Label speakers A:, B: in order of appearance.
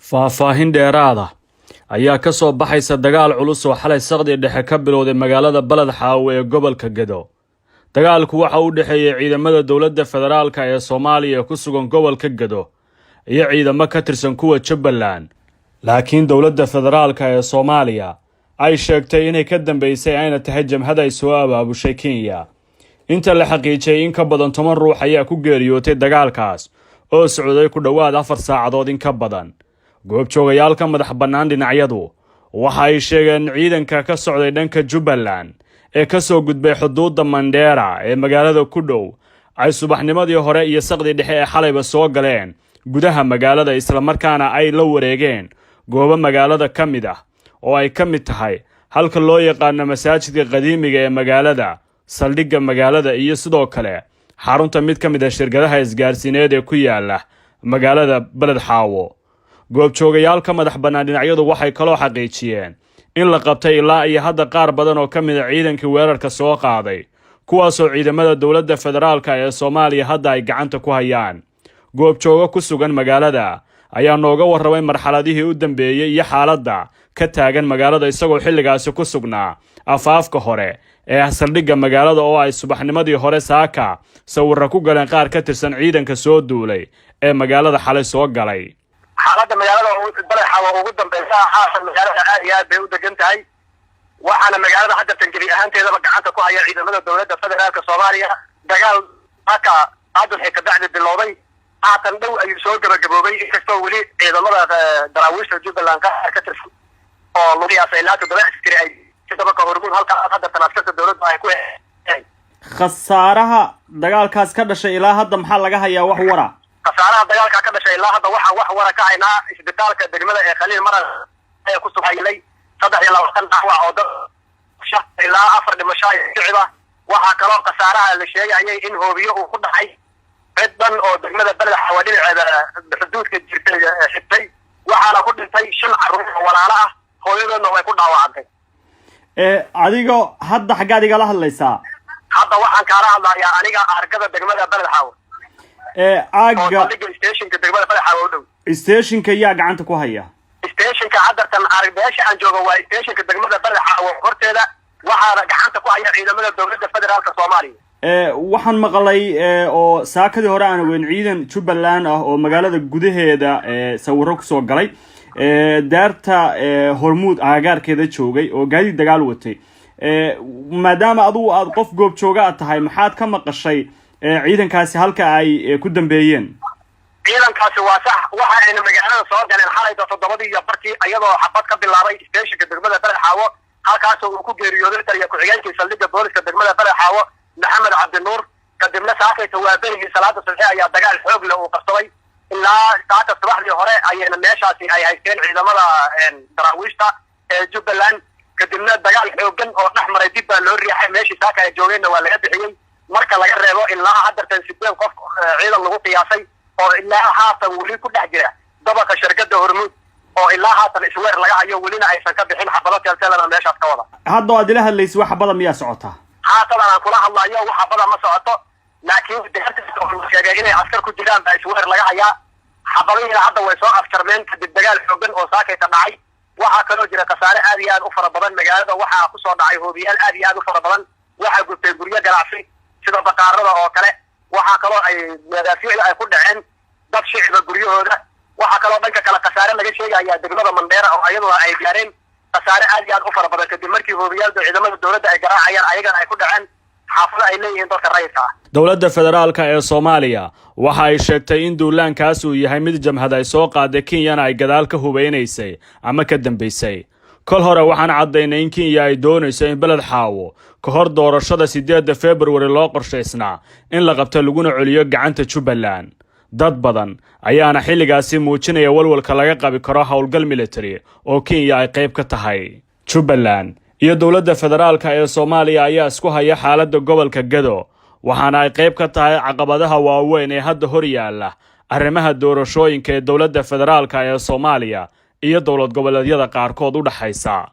A: Faahfaahin dheeraad ah ayaa ka soo baxaysa dagaal culus oo xalay saqdi dhexe ka bilowday magaalada Balad Xaawo ee gobolka Gedo. Dagaalku waxa uu dhaxeeyay ciidamada dowladda federaalka ee Soomaaliya ku sugan gobolka Gedo iyo ciidamo ka tirsan kuwa Jubbaland. Laakiin dowladda federaalka ee Soomaaliya ay sheegtay inay ka dambeysay ayna tahay jamhad ay soo abaabushay Kenya. Inta la xaqiijiyay in ka badan 10 ruux ayaa ku geeriyootay dagaalkaas oo socday ku dhawaad 4 saacadood in ka badan. goobjoogayaalka madax bannaan dhinacyadu waxa ay sheegeen ciidanka ka socday dhanka Jubbaland ee ka soo gudbay xuduudda Mandera ee magaalada ku dhow ay subaxnimadii hore iyo saqdi dhexe ee xalayba soo galeen gudaha magaalada isla markaana ay la wareegeen goobo magaalada ka mid ah oo ay ka mid tahay halka loo yaqaan masaajidka qadiimiga ee magaalada, saldhigga magaalada iyo sidoo kale xarunta mid ka mid ah shirkadaha isgaarsiineed ee ku yaala magaalada Balad Xaawo. goobjoogayaalka madax bannaan dhinacyadu waxay kaloo xaqiijiyeen in la qabtay ilaa iyo hadda qaar badan oo ka mid ah ciidankii weerarka soo qaaday, kuwaasoo ciidamada dowladda federaalka ee Soomaaliya hadda ay gacanta ku hayaan. goobjoogo ku sugan magaalada ayaa nooga warramay marxaladihii u dambeeyay iyo xaaladda ka taagan magaalada isagoo xilligaasi ku sugnaa afaafka hore ee saldhigga magaalada oo ay subaxnimadii hore saaka sawirra ku galeen qaar ka tirsan ciidanka soo duulay ee magaalada xalay soo galay.
B: xaaladda magaalada Balad Xaawo ugu dambaysa xaasan magaalada aad iyo aad bay u degan tahay, waxaana magaalada hadda tangeli ahaanteedaba gacanta ku haya ciidamada dowladda federaalka Soomaaliya. dagaal haka hadda ka bacdi bilowday haatan dhow ayuu soo gabagaboobay, inkastoo weli ciidamada daraawiishta Jubbaland ka tirsan oo lagu yaasay ilaa 7 askari ay sidaba ka hormuud halka hadda tanaasulka dowladda ay ku
A: khasaaraha dagaalkaas ka dhashay ilaa hadda maxaa laga hayaa wax wara?
B: khasaaraha dagaalka ka dhashay ilaa hadda waxa wax wara ka haynaa isbitaalka degmada ee Khaliil Maran ay ku sugaylay 23 dhaawac oo dad ilaa 4 dhimasho shicib ah. waxa kaloo khasaaraha la sheegayay in hoobiyo uu ku dhacay ciidan oo degmada Balad Xaawo dhinaceeda xuduudka jirtay xigtay, waxaana ku dhintay 5 carruur oo walaalo ah, hooyadoodna way ku dhaawacantay.
A: adiga hadda xaggaad igala hadlaysaa?
B: hadda waxaan kaala hadlayaa aniga argada degmada Balad Xaawo
A: aaga
B: stationka degmada Balad Xaawo dhow.
A: stationka yaa gacanta ku haya?
B: stationka hadda tan argadaasha aan joogo waa stationka degmada Balad Xaawo horteeda, waxaana gacanta ku haya ciidamada dowladda federaalka Soomaaliya.
A: waxaan maqlay oo saakadii hore aan weyn ciidan Jubbaland ah oo magaalada gudaheeda sawirro ku soo galay daarta hormuud aagaarkeeda joogay oo gaadiid dagaal watay. maadaama adigu aad qof goobjooga tahay maxaad ka maqashay ciidankaasi halka ay ku dambeeyeen?
B: ciidankaasi waa sax, waxa ayna magaalada soo galeen xalay 7:00 iyadoo xabad ka bilaabay stationka degmada Balad Xaawo, halkaas oo uu ku geeriyooday taliya ku-xigeenka saldhigga booliska degmada Balad Xaawo Maxamed Cabdi Nuur. kadibna saakayta waa berigii salaada subax ayaa dagaal xoog leh uu qabsaday ilaa saacada subaxdii hore ayayna meeshaasi ay haysteen ciidamada daraawiishta ee Jubbaland. kadibna dagaal xoogan oo dhex maray dib baa loo riixay, meeshii saaka ay joogeenna waa laga bixiyey. marka laga reebo ilaa hadda 8 qof ciidan lagu qiyaasay oo ilaa haatan weli ku dhex jira dabaqa shirkadda hormuud oo ilaa haatan isweer laga hayo welina aysan ka bixin xabado kaltelana meeshaas ka wada.
A: hadda aad ila hadlaysid wax badan miyaa socota?
B: haatan aan kula hadlayo wax badan ma socoto, laakiin deegaanka sheegay inay askar ku jiraan baa isweer laga hayaa. xabadihii hadda way soo afjarmeen kadib dagaal xoogan oo saakayta dhacay. waxaa kaloo jira khasaare aad iyo aad u fara badan magaalada, waxaa ku soo dhacay hoobiyaal aad iyo aad u fara badan, waxaa gubtay guryo ganacsi sida baqaarada oo kale, waxaa kaloo ay madaafiicda ay ku dhaceen dad shicibka guryahooda. waxaa kaloo dhanka kale khasaare laga sheegayaa degmada Mandera oo iyaduna ay gaareen khasaare aad iyo aad u fara badan kadib markii hoobiyaalda ciidamada dowladda ay garaacayaan ayagana ay ku dhaceen xaafado ay leeyihiin dadka rayidka ah.
A: dowladda federaalka ee Soomaaliya waxa ay sheegtay in duulaankaas uu yahay mid jamhad ay soo qaaday Kenyana ay gadaal ka hubeynaysay ama ka dambeysay. kol hore waxaan caddaynay in Kenya ay doonayso in Balad Xaawo ka hor doorashada 8 February loo qorshaysnaa in la qabto laguna celiyo gacanta Jubbaland. dad badan ayaana xilligaasi muujinaya walwalka laga qabi karo howlgal military oo Kenya ay qayb ka tahay. Jubbaland iyo dowladda federaalka ee Soomaaliya ayaa isku haya xaaladda gobolka Gedo, waxaana ay qayb ka tahay caqabadaha waaweyn ee hadda hor yaalla arrimaha doorashooyinka ee dowladda federaalka ee Soomaaliya iyo dowlad goboleedyada qaarkood u dhaxaysa.